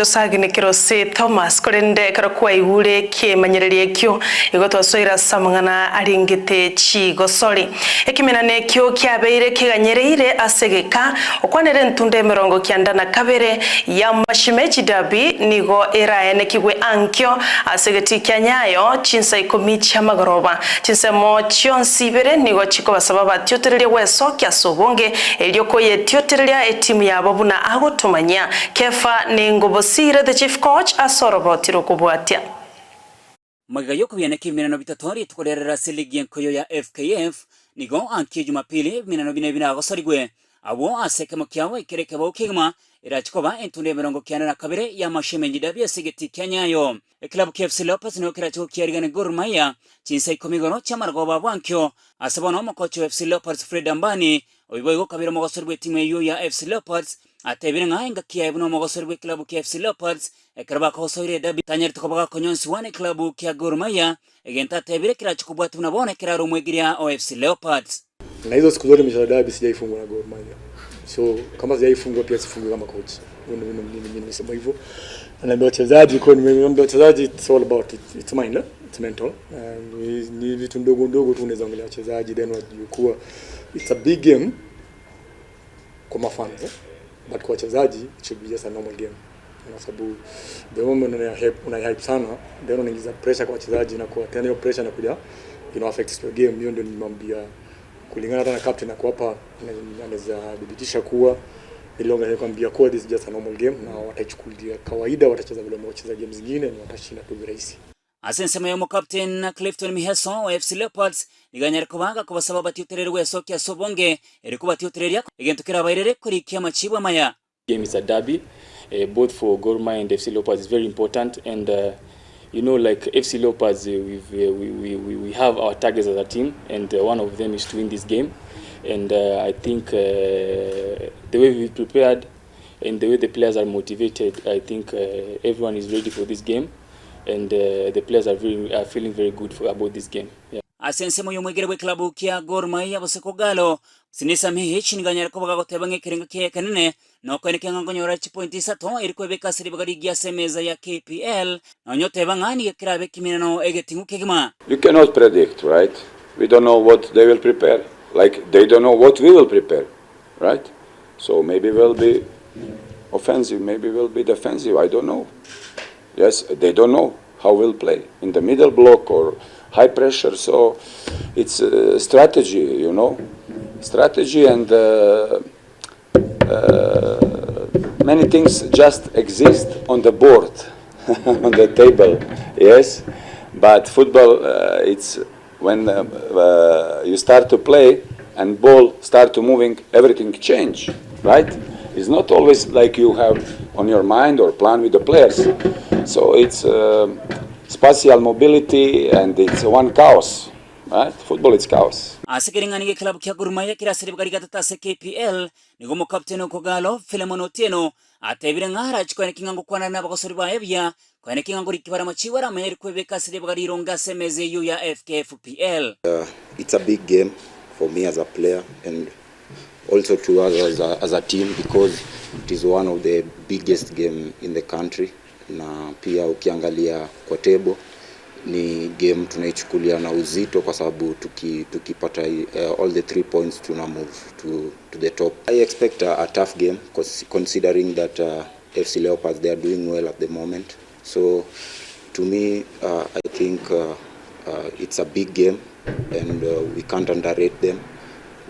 to sagini kirose Thomas korende karakwa ihure kie manyererie kyo igoto soira samangana aringite chi gosori ekimenane kyo kyabeire kiganyereire asegeka okwanere ntunde merongo kyandana kabere ya mashimechi dabi nigo eraene kigwe ankyo asegeti kyanyayo chinsa ikomi chamagoroba chinsemo chionsibere nigo chiko basaba tyotereria weso kyasobonge elioko ye tyotereria etimu yabo buna agotumanya kefa ningobosire the chief coach asorobotiro kubwatia magayo kubyana kimirano bitatori tukorera seligi nkoyo ya FKF nigo anki Jumapili minano bine agosorigwe abo aseke mukyawe kereke bokigma irachikoba entunde merongo kyana kabere ya mashemenji dabi asigeti Kenyayo club KFC Leopards no kiracho kyarigane Gor Mahia chinsa ikomigono chamargoba bwankyo asabono mokocho FC Leopards Fred Ambani obibogo kabira mogosorwe timu yo ya FC Leopards atebire ngahenga kiya buno mogosorwe club KFC Leopards ekraba ko soire dabi tanyer tukobaga konyonsi wane club kya Gor Mahia egenta tebire kirachikubwa tunabone kiraro mwegiria OFC Leopards na hizo siku zote mishahara dabi sijaifungwa na Gor Mahia. So kama sijaifungwa pia sifungwe kama coach. Nimesema hivyo. Na wachezaji kwa nimeambia wachezaji it's all about it's mind, it's mental. Ni vitu ndogo ndogo tu unaweza ongelea wachezaji then wajukua it's a big game kwa mafans. But kwa wachezaji it should be just a normal game. Kwa sababu the moment una hype sana then unaingiza pressure kwa wachezaji na kwa tena hiyo pressure inakuja affect your game. Hiyo ndio nimwambia kulingana hata na captain ako hapa anaweza dhibitisha kuwa ilonga nikwambia kuwa this is just a normal game na watachukulia kawaida watacheza vile wacheza games zingine na watashinda tu virahisi. Asensema yo captain Clifton Miheso wa FC Leopards niganyara kubanga kuba sababu tyotererwe sokia sobonge erikuba tyotereria egentukira bairere kuri kyamachibwa maya. Game is a derby both for Gor Mahia and FC Leopards is very important and you know, like FC Leopards, we have our targets as a team, and one of them is to win this game. And I think the way we prepared and the way the players are motivated, I think everyone is ready for this game, and the players are feeling very good about this game. Yeah. Asense moyo mwegere klabu kia Gor Mahia basekogalo sinisa mihichi niganyara kubaga gotebange kirenga kiye kanene no kweneke nganyora chipointi sato iriko bekasiri bagari gia semeza ya KPL no nyote bangani yakirabe kiminano egetingu kegima. You cannot predict, right? We don't know what they will prepare, like they don't know what we will prepare, right? So maybe we'll be offensive, maybe we'll be defensive, I don't know. Yes, they don't know how we'll play in the middle block or high pressure, so it's a strategy, you know, strategy, and many things just exist on the board, on the table, yes, but football, it's when you start to play and ball start to moving, everything change, right? It's not always like you have on your mind or plan with the players, so it's spatial mobility and it's one chaos, right? Football is chaos. Asekiringani club kya Gor Mahia kirasiri bugari gatata se KPL nigomo captain Kogalo Philemon Otieno atebire ngara chikwane kingango kwana na bakosori ba ebya kwane kingango rikibara machiwara mayeri kwebeka sire bugari ronga semeze yu ya FKFPL. It's a big game for me as a player and also to us as a team because it is one of the biggest game in the country. Na pia ukiangalia kwa table ni game tunaichukulia na uzito kwa sababu tukipata all the 3 points tuna move to the top. I expect a tough game considering that FC Leopards, they are doing well at the moment. So to me I think it's a big game and we can't underrate them.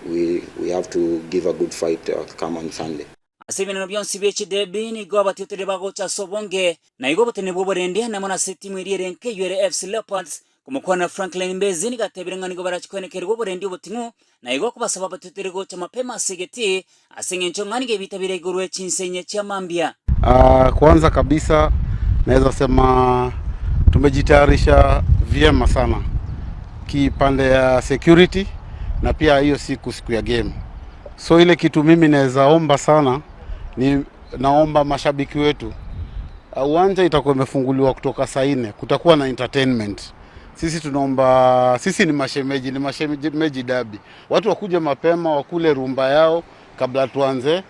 We have to give a good fight come on Sunday. Asibina byonsi bechi debi ni goba tyotere bago cha sobonge na igobo tene bobo rende na mona seti mwiri renke yure FC Leopards kumukwana Franklin Mbezi ni gatebiranga ni goba rachikone kergo rende obotingu na igo kubasaba tyotere go cha mapema segeti asenge nchongani ge bitabire igurwe chinsenye cha mambia. Kwanza kabisa naweza sema tumejitayarisha vyema sana kipande ya security na pia hiyo siku ya game. So ile kitu mimi naweza omba sana ni naomba mashabiki wetu uwanja itakuwa imefunguliwa kutoka saa 4, kutakuwa na entertainment. Sisi tunaomba, sisi ni mashemeji dabi. Watu wakuja mapema wakule rumba yao kabla tuanze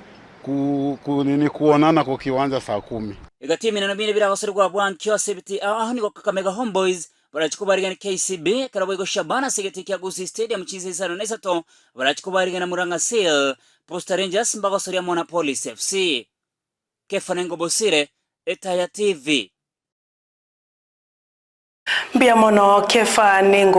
kuonana kwa kiwanja saa 10. igati 2 biragosorwa bwankyo sebiti aho ni Kakamega Homeboys barachikubarigana KCB karabo Shabana segeti kya Gusii Stadium chisisano nesato barachikubarigana Murang'a Seal Posta Rangers mbagosoria Monapolis FC. Kefanengo Bosire, Etaya TV. Biamono Kefanengo